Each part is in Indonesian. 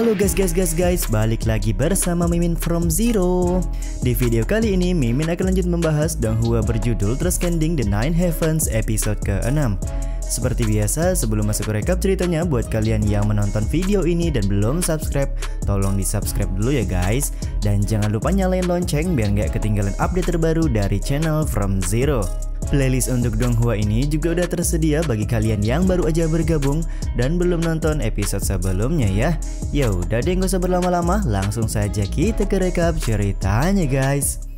Halo guys, balik lagi bersama Mimin from Zero. Di video kali ini Mimin akan lanjut membahas Donghua berjudul Transcending the Nine Heavens episode ke-6. Seperti biasa, sebelum masuk ke recap ceritanya, buat kalian yang menonton video ini dan belum subscribe, tolong di subscribe dulu ya guys. Dan jangan lupa nyalain lonceng biar nggak ketinggalan update terbaru dari channel From Zero. Playlist untuk Donghua ini juga udah tersedia bagi kalian yang baru aja bergabung dan belum nonton episode sebelumnya ya. Ya udah deh, nggak usah berlama-lama, langsung saja kita ke recap ceritanya guys.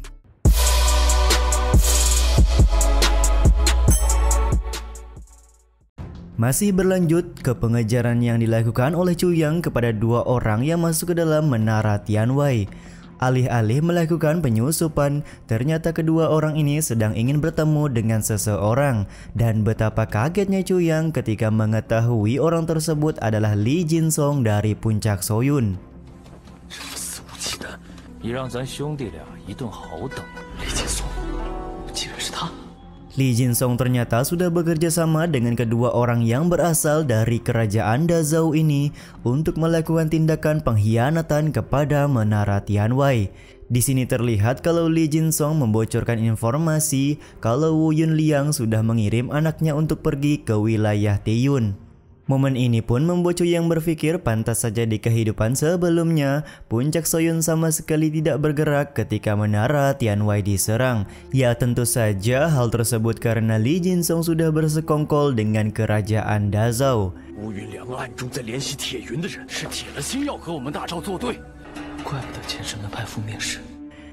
Masih berlanjut ke pengejaran yang dilakukan oleh Chu Yang kepada dua orang yang masuk ke dalam menara Tianwei. Alih-alih melakukan penyusupan, ternyata kedua orang ini sedang ingin bertemu dengan seseorang. Dan betapa kagetnya Chu Yang ketika mengetahui orang tersebut adalah Li Jinsong dari Puncak Soyun. Li Jinsong ternyata sudah bekerja sama dengan kedua orang yang berasal dari kerajaan Dazhou ini untuk melakukan tindakan pengkhianatan kepada menara Tianwei. Di sini terlihat kalau Li Jinsong membocorkan informasi kalau Wu Yunliang sudah mengirim anaknya untuk pergi ke wilayah Tiyun. Momen ini pun membuat Chu Yang berpikir pantas saja di kehidupan sebelumnya Puncak Soyun sama sekali tidak bergerak ketika menara Tianwei diserang. Ya tentu saja hal tersebut karena Li Jinsong sudah bersekongkol dengan kerajaan Dazhou. Wu Yunliang暗中在联系铁云的人是铁了心要和我们大赵作对，怪不得前生能派赴面试。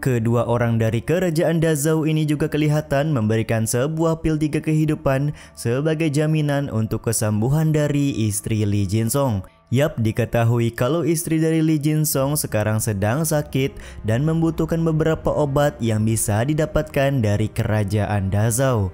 Kedua orang dari kerajaan Dazhou ini juga kelihatan memberikan sebuah pil 3 kehidupan sebagai jaminan untuk kesembuhan dari istri Li Jinsong. Yap, diketahui kalau istri dari Li Jinsong sekarang sedang sakit dan membutuhkan beberapa obat yang bisa didapatkan dari kerajaan Dazhou.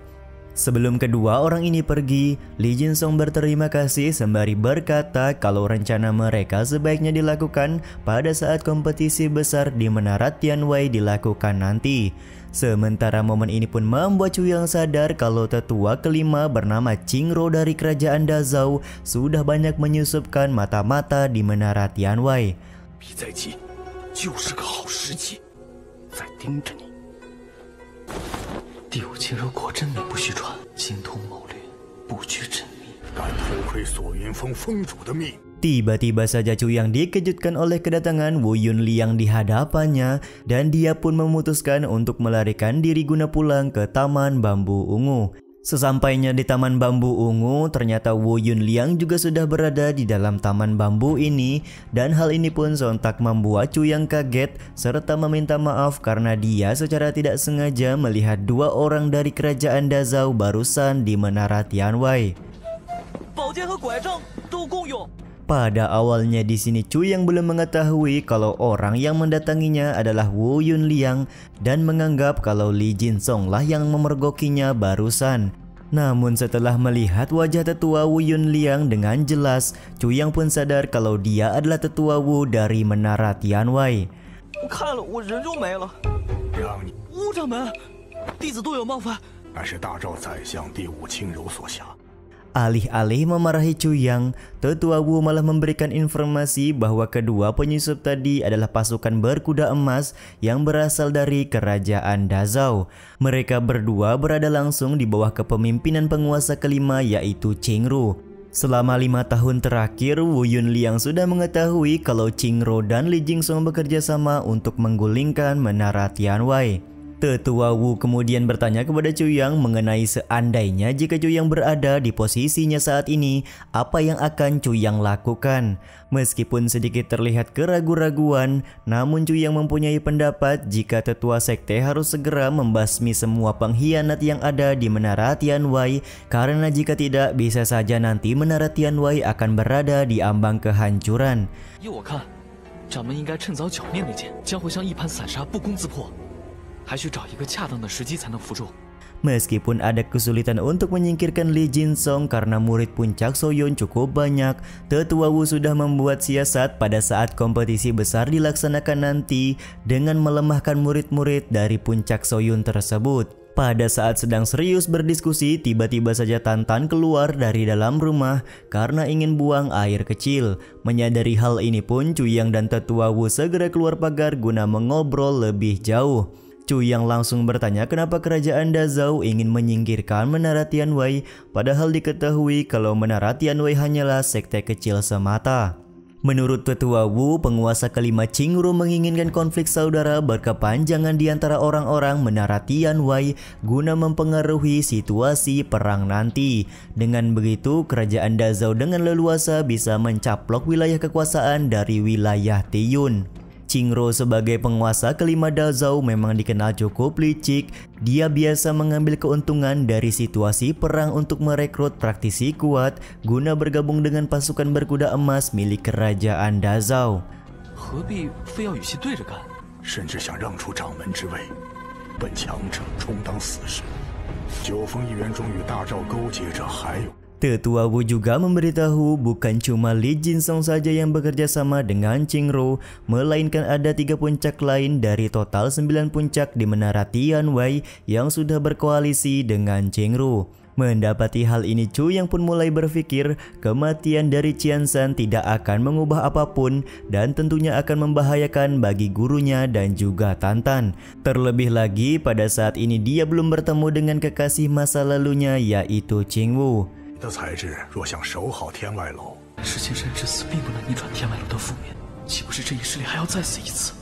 Sebelum kedua orang ini pergi, Li Jinsong berterima kasih sembari berkata kalau rencana mereka sebaiknya dilakukan pada saat kompetisi besar di menara Tianwei dilakukan nanti. Sementara momen ini pun membuat Chu Yang sadar kalau tetua kelima bernama Qingro dari kerajaan Dazhou sudah banyak menyusupkan mata-mata di menara Tianwei. Tiba-tiba saja Chu Yang dikejutkan oleh kedatangan Wu Yunliang di hadapannya dan dia pun memutuskan untuk melarikan diri guna pulang ke Taman Bambu Ungu. Sesampainya di Taman Bambu Ungu, ternyata Wu Yunliang juga sudah berada di dalam taman bambu ini dan hal ini pun sontak membuat Chu Yang kaget serta meminta maaf karena dia secara tidak sengaja melihat dua orang dari kerajaan Dazhou barusan di menara Tianwei. Pada awalnya di sini Chu Yang belum mengetahui kalau orang yang mendatanginya adalah Wu Yunliang dan menganggap kalau Li Jinsong lah yang memergokinya barusan. Namun setelah melihat wajah tetua Wu Yunliang dengan jelas, Chu Yang pun sadar kalau dia adalah tetua Wu dari menara Tianwei. Alih-alih memarahi Chu Yang, tetua Wu malah memberikan informasi bahwa kedua penyusup tadi adalah pasukan berkuda emas yang berasal dari kerajaan Dazhou. Mereka berdua berada langsung di bawah kepemimpinan penguasa kelima yaitu Qingro. Selama 5 tahun terakhir, Wu Yunliang sudah mengetahui kalau Qingro dan Li Jinsong bekerja sama untuk menggulingkan menara Tianwei. Tetua Wu kemudian bertanya kepada Chu Yang mengenai seandainya jika Chu Yang berada di posisinya saat ini, apa yang akan Chu Yang lakukan. Meskipun sedikit terlihat keraguan-raguan, namun Chu Yang mempunyai pendapat jika tetua sekte harus segera membasmi semua pengkhianat yang ada di menara Tianwei, karena jika tidak bisa saja nanti menara Tianwei akan berada di ambang kehancuran. Meskipun ada kesulitan untuk menyingkirkan Li Jinsong karena murid Puncak Soyun cukup banyak, tetua Wu sudah membuat siasat pada saat kompetisi besar dilaksanakan nanti dengan melemahkan murid-murid dari Puncak Soyun tersebut. Pada saat sedang serius berdiskusi, tiba-tiba saja Tantan keluar dari dalam rumah karena ingin buang air kecil. Menyadari hal ini pun, Chuyang dan Tetua Wu segera keluar pagar guna mengobrol lebih jauh. Chuyang langsung bertanya kenapa kerajaan Dazhou ingin menyingkirkan Menara Tianwei, padahal diketahui kalau Menara Tianwei hanyalah sekte kecil semata. Menurut Tetua Wu, penguasa kelima Qingru menginginkan konflik saudara berkepanjangan di antara orang-orang Menara Tianwei guna mempengaruhi situasi perang nanti. Dengan begitu, kerajaan Dazhou dengan leluasa bisa mencaplok wilayah kekuasaan dari wilayah Tiyun. Qingru sebagai penguasa kelima Dazhou memang dikenal cukup licik. Dia biasa mengambil keuntungan dari situasi perang untuk merekrut praktisi kuat guna bergabung dengan pasukan berkuda emas milik kerajaan Dazhou. Tetua Wu juga memberitahu bukan cuma Li Jinsong saja yang bekerja sama dengan Qingru, melainkan ada 3 puncak lain dari total 9 puncak di Menara Tianwei yang sudah berkoalisi dengan Qingru. Mendapati hal ini, Chuyang pun mulai berpikir kematian dari Qianzhan tidak akan mengubah apapun dan tentunya akan membahayakan bagi gurunya dan juga Tantan. Terlebih lagi pada saat ini dia belum bertemu dengan kekasih masa lalunya yaitu Qingwu. 你的才智若想守好天外楼，是千山之死并不能逆转天外楼的覆灭，岂不是这一失利还要再死一次？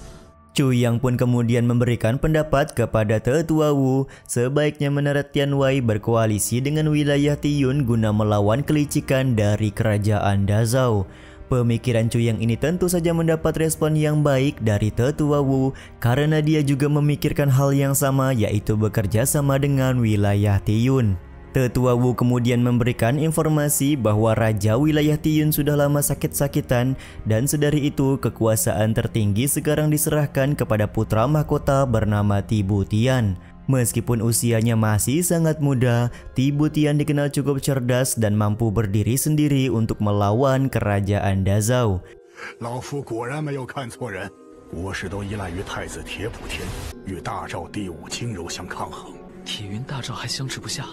Chuyang pun kemudian memberikan pendapat kepada Tetua Wu sebaiknya Menara Tianwei berkoalisi dengan wilayah Tiyun guna melawan kelicikan dari kerajaan Dazhou. Pemikiran Chuyang ini tentu saja mendapat respon yang baik dari Tetua Wu karena dia juga memikirkan hal yang sama, yaitu bekerja sama dengan wilayah Tiyun. Tetua Wu kemudian memberikan informasi bahwa Raja wilayah Tiyun sudah lama sakit-sakitan dan sedari itu kekuasaan tertinggi sekarang diserahkan kepada putra mahkota bernama Tibu Tian. Meskipun usianya masih sangat muda, Tibu Tian dikenal cukup cerdas dan mampu berdiri sendiri untuk melawan kerajaan Dazhou. 老夫果然没有看错人，国事都依赖于太子铁普天与大赵第五轻柔相抗衡。铁云大赵还相持不下。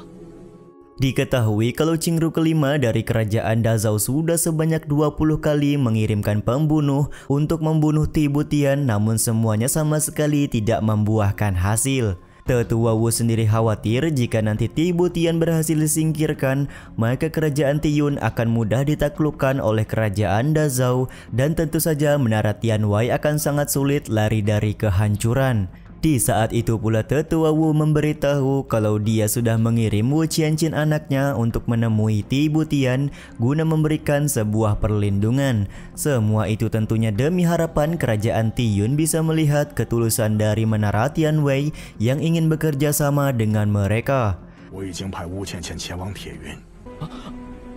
Diketahui kalau Qingru kelima dari kerajaan Dazhou sudah sebanyak 20 kali mengirimkan pembunuh untuk membunuh Tibu Tian, namun semuanya sama sekali tidak membuahkan hasil. Tetua Wu sendiri khawatir jika nanti Tibu Tian berhasil disingkirkan, maka kerajaan Tiyun akan mudah ditaklukkan oleh kerajaan Dazhou dan tentu saja Menara Tianwei akan sangat sulit lari dari kehancuran. Di saat itu pula Tetua Wu memberitahu kalau dia sudah mengirim Wu Qianqin anaknya untuk menemui Tibu Tian guna memberikan sebuah perlindungan. Semua itu tentunya demi harapan kerajaan Tiyun bisa melihat ketulusan dari Menara Tianwei yang ingin bekerja sama dengan mereka. 我已经派乌倩倩前往铁云。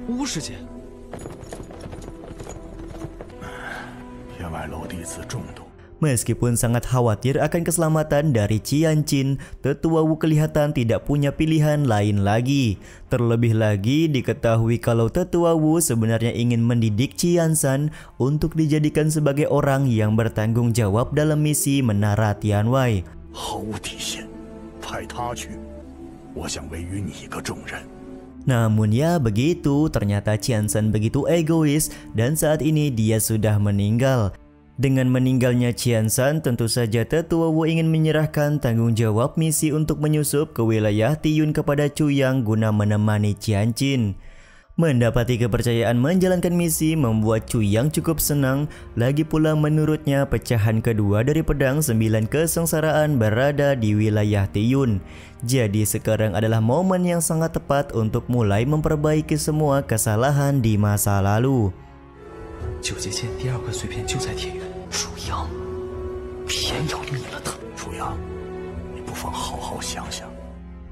乌师姐，天外楼弟子中毒。 Meskipun sangat khawatir akan keselamatan dari Qianqin, Tetua Wu kelihatan tidak punya pilihan lain lagi. Terlebih lagi diketahui kalau Tetua Wu sebenarnya ingin mendidik Qianzhan untuk dijadikan sebagai orang yang bertanggung jawab dalam misi Menara Tianwei. 毫无底线，派他去，我想委于你一个重任。 Namun ya begitu, ternyata Qianzhan begitu egois dan saat ini dia sudah meninggal. Dengan meninggalnya Qianzhan, tentu saja Tetua Wu ingin menyerahkan tanggung jawab misi untuk menyusup ke wilayah Tiyun kepada Chuyang guna menemani Qianqin. Mendapati kepercayaan menjalankan misi membuat Chuyang cukup senang, lagi pula menurutnya pecahan kedua dari pedang 9 kesengsaraan berada di wilayah Tiyun. Jadi sekarang adalah momen yang sangat tepat untuk mulai memperbaiki semua kesalahan di masa lalu. 九节剑第2块碎片就在铁云，楚阳，偏要灭了他。楚阳，你不妨好好想想。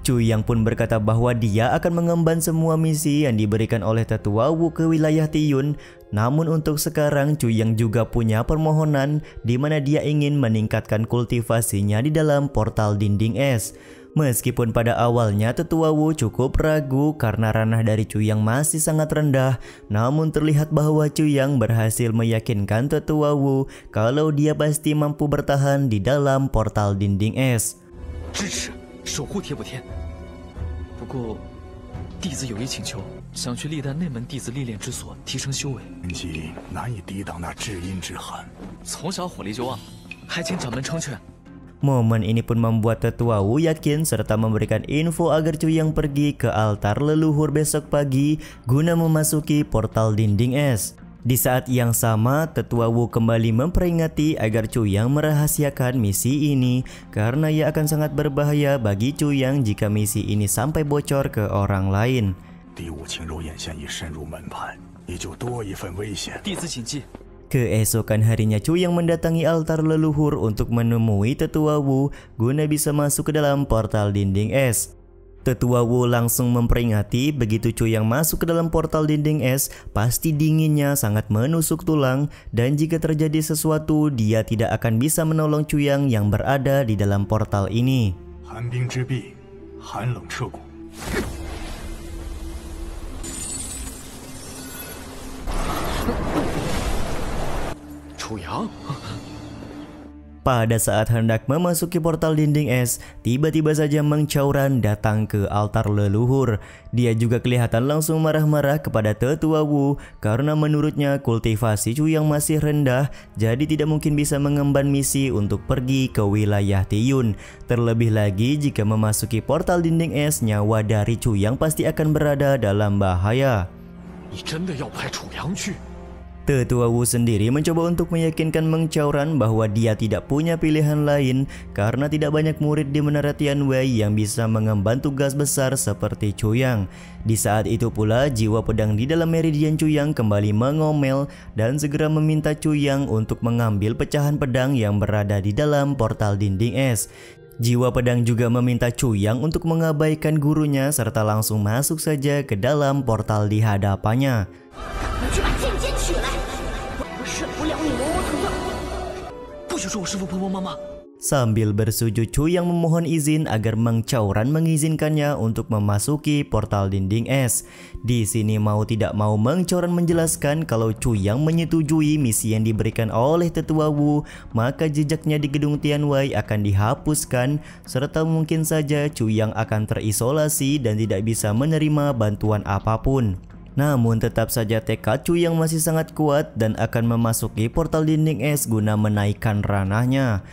Chuyang pun berkata bahwa dia akan mengemban semua misi yang diberikan oleh Tetua Wu ke wilayah Tiyun. Namun untuk sekarang Chuyang juga punya permohonan di mana dia ingin meningkatkan kultivasinya di dalam portal dinding es. Meskipun pada awalnya Tetua Wu cukup ragu karena ranah dari Chuyang masih sangat rendah, namun terlihat bahwa Chuyang berhasil meyakinkan Tetua Wu kalau dia pasti mampu bertahan di dalam portal dinding es. 守护铁补天。不过，弟子有一请求，想去历代内门弟子历练之所提升修为。根基难以抵挡那至阴之寒。从小火力就旺，还请掌门成全。 Momen ini pun membuat Tetua Wu yakin serta memberikan info agar Cuyang pergi ke altar leluhur besok pagi guna memasuki portal dinding es. Di saat yang sama, Tetua Wu kembali memperingati agar Cuyang merahasiakan misi ini karena ia akan sangat berbahaya bagi Cuyang jika misi ini sampai bocor ke orang lain. 第五青柔眼线已深入门派，也就多一份危险。弟子谨记。 Keesokan harinya Cuyang mendatangi altar leluhur untuk menemui Tetua Wu guna bisa masuk ke dalam portal dinding es. Tetua Wu langsung memperingati begitu Cuyang masuk ke dalam portal dinding es, pasti dinginnya sangat menusuk tulang dan jika terjadi sesuatu dia tidak akan bisa menolong Cuyang yang berada di dalam portal ini. 寒冰之壁，寒冷彻骨。 Pada saat hendak memasuki portal dinding es, tiba-tiba saja Meng Chauran datang ke altar leluhur. Dia juga kelihatan langsung marah-marah kepada Tetua Wu karena menurutnya kultivasi Cuyang masih rendah, jadi tidak mungkin bisa mengemban misi untuk pergi ke wilayah Tiyun. Terlebih lagi jika memasuki portal dinding es, nyawa dari Cuyang pasti akan berada dalam bahaya. Tetua Wu sendiri mencoba untuk meyakinkan Meng Chauran bahwa dia tidak punya pilihan lain karena tidak banyak murid di Menara Tianwei yang bisa mengemban tugas besar seperti Cuyang. Di saat itu pula jiwa pedang di dalam meridian Cuyang kembali mengomel dan segera meminta Cuyang untuk mengambil pecahan pedang yang berada di dalam portal dinding es. Jiwa pedang juga meminta Cuyang untuk mengabaikan gurunya serta langsung masuk saja ke dalam portal di hadapannya. Sambil bersujud, Cuyang memohon izin agar Meng Chauran mengizinkannya untuk memasuki portal dinding es. Di sini mau tidak mau Meng Chauran menjelaskan kalau Cuyang menyetujui misi yang diberikan oleh Tetua Wu, maka jejaknya di gedung Tianwei akan dihapuskan serta mungkin saja Cuyang akan terisolasi dan tidak bisa menerima bantuan apapun. Namun tetap saja tekad Cuyang masih sangat kuat dan akan memasuki portal dinding es guna menaikkan ranahnya.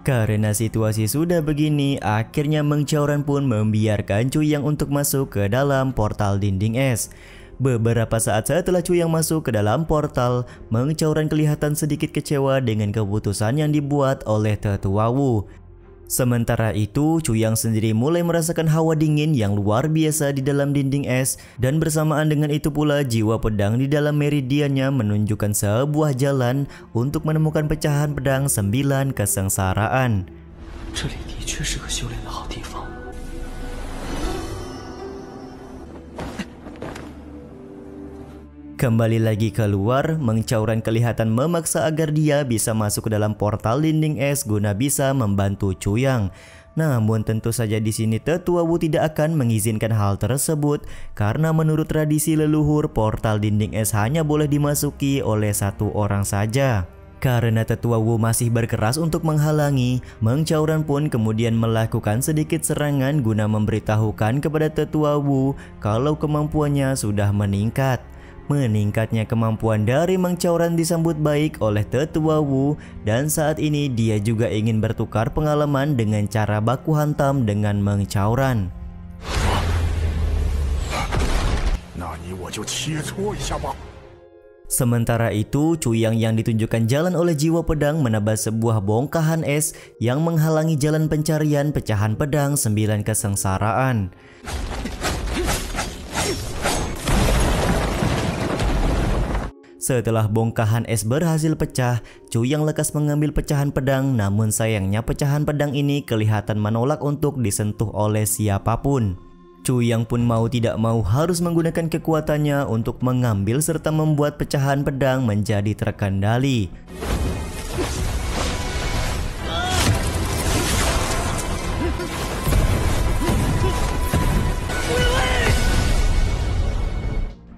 Karena situasi sudah begini, akhirnya Meng Chauran pun membiarkan Cuyang untuk masuk ke dalam portal dinding es. Beberapa saat setelah Cuyang masuk ke dalam portal, Meng Chauran kelihatan sedikit kecewa dengan keputusan yang dibuat oleh Tetua Wu. Sementara itu, Cuyang sendiri mulai merasakan hawa dingin yang luar biasa di dalam dinding es dan bersamaan dengan itu pula jiwa pedang di dalam meridiannya menunjukkan sebuah jalan untuk menemukan pecahan pedang 9 kesengsaraan. Kembali lagi keluar, Meng Chauran kelihatan memaksa agar dia bisa masuk ke dalam portal dinding es guna bisa membantu Cuyang. Namun tentu saja di sini Tetua Wu tidak akan mengizinkan hal tersebut karena menurut tradisi leluhur portal dinding es hanya boleh dimasuki oleh satu orang saja. Karena Tetua Wu masih berkeras untuk menghalangi, Meng Chauran pun kemudian melakukan sedikit serangan guna memberitahukan kepada Tetua Wu kalau kemampuannya sudah meningkat. Meningkatnya kemampuan dari Meng Chauran disambut baik oleh Tetua Wu dan saat ini dia juga ingin bertukar pengalaman dengan cara baku hantam dengan Meng Chauran. Sementara itu, Cuyang yang ditunjukkan jalan oleh jiwa pedang menebas sebuah bongkahan es yang menghalangi jalan pencarian pecahan pedang 9 kesengsaraan. Setelah bongkahan es berhasil pecah, Cuyang lekas mengambil pecahan pedang, namun sayangnya pecahan pedang ini kelihatan menolak untuk disentuh oleh siapapun. Cuyang pun mau tidak mau harus menggunakan kekuatannya untuk mengambil serta membuat pecahan pedang menjadi terkendali.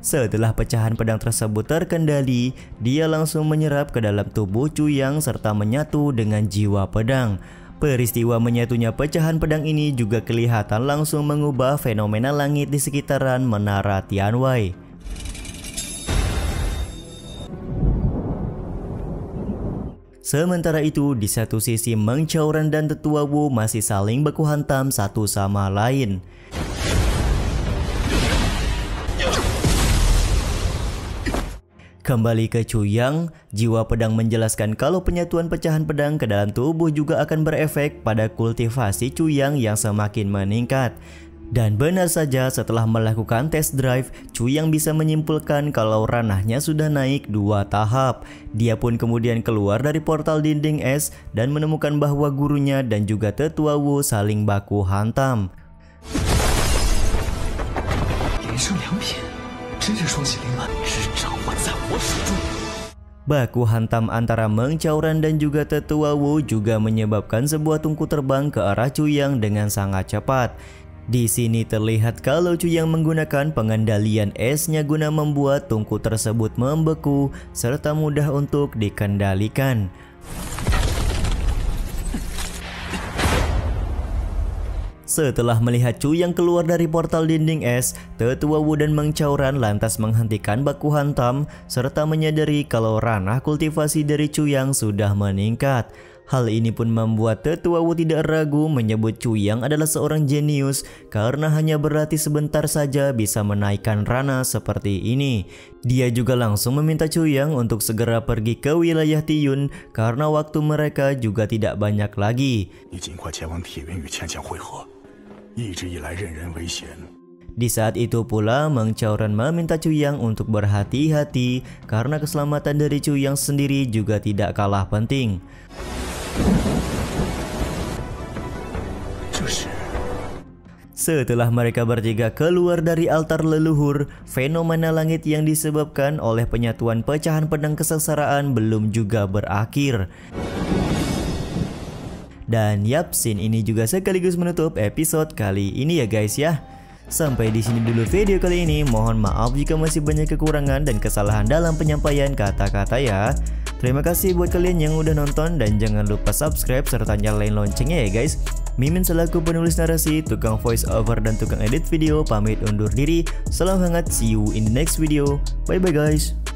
Setelah pecahan pedang tersebut terkendali, dia langsung menyerap ke dalam tubuh Chuyang serta menyatu dengan jiwa pedang. Peristiwa menyatunya pecahan pedang ini juga kelihatan langsung mengubah fenomena langit di sekitaran Menara Tianwei. Sementara itu, di satu sisi Meng Qiaoran dan Tetua Wu masih saling baku hantam satu sama lain. Kembali ke Chuyang, jiwa pedang menjelaskan kalau penyatuan pecahan pedang ke dalam tubuh juga akan berefek pada kultivasi Chuyang yang semakin meningkat. Dan benar saja, setelah melakukan test drive, Chuyang bisa menyimpulkan kalau ranahnya sudah naik 2 tahap. Dia pun kemudian keluar dari portal dinding es dan menemukan bahwa gurunya dan juga Tetua Wu saling baku hantam. Baku hantam antara Meng Qiaoran dan juga Tetua Wu juga menyebabkan sebuah tungku terbang ke arah Chuyang dengan sangat cepat. Di sini terlihat kalau Chuyang menggunakan pengendalian esnya guna membuat tungku tersebut membeku serta mudah untuk dikendalikan. Setelah melihat Chuyang keluar dari portal dinding es, Tetua Wu dan Meng Qiaoran lantas menghentikan baku hantam serta menyadari kalau ranah kultivasi dari Chuyang sudah meningkat. Hal ini pun membuat Tetua Wu tidak ragu menyebut Chuyang adalah seorang jenius karena hanya berlatih sebentar saja bisa menaikkan ranah seperti ini. Dia juga langsung meminta Chuyang untuk segera pergi ke wilayah Tiyun karena waktu mereka juga tidak banyak lagi. Di saat itu pula Meng Qiaoran meminta Chuyang untuk berhati-hati karena keselamatan dari Chuyang sendiri juga tidak kalah penting. Setelah mereka bertiga keluar dari altar leluhur, fenomena langit yang disebabkan oleh penyatuan pecahan pedang kesengsaraan belum juga berakhir. Dan yap, scene ini juga sekaligus menutup episode kali ini ya guys ya. Sampai di sini dulu video kali ini. Mohon maaf jika masih banyak kekurangan dan kesalahan dalam penyampaian kata-kata ya. Terima kasih buat kalian yang udah nonton dan jangan lupa subscribe serta nyalain loncengnya ya guys. Mimin selaku penulis narasi, tukang voice over dan tukang edit video pamit undur diri. Salam hangat, see you in the next video. Bye bye guys.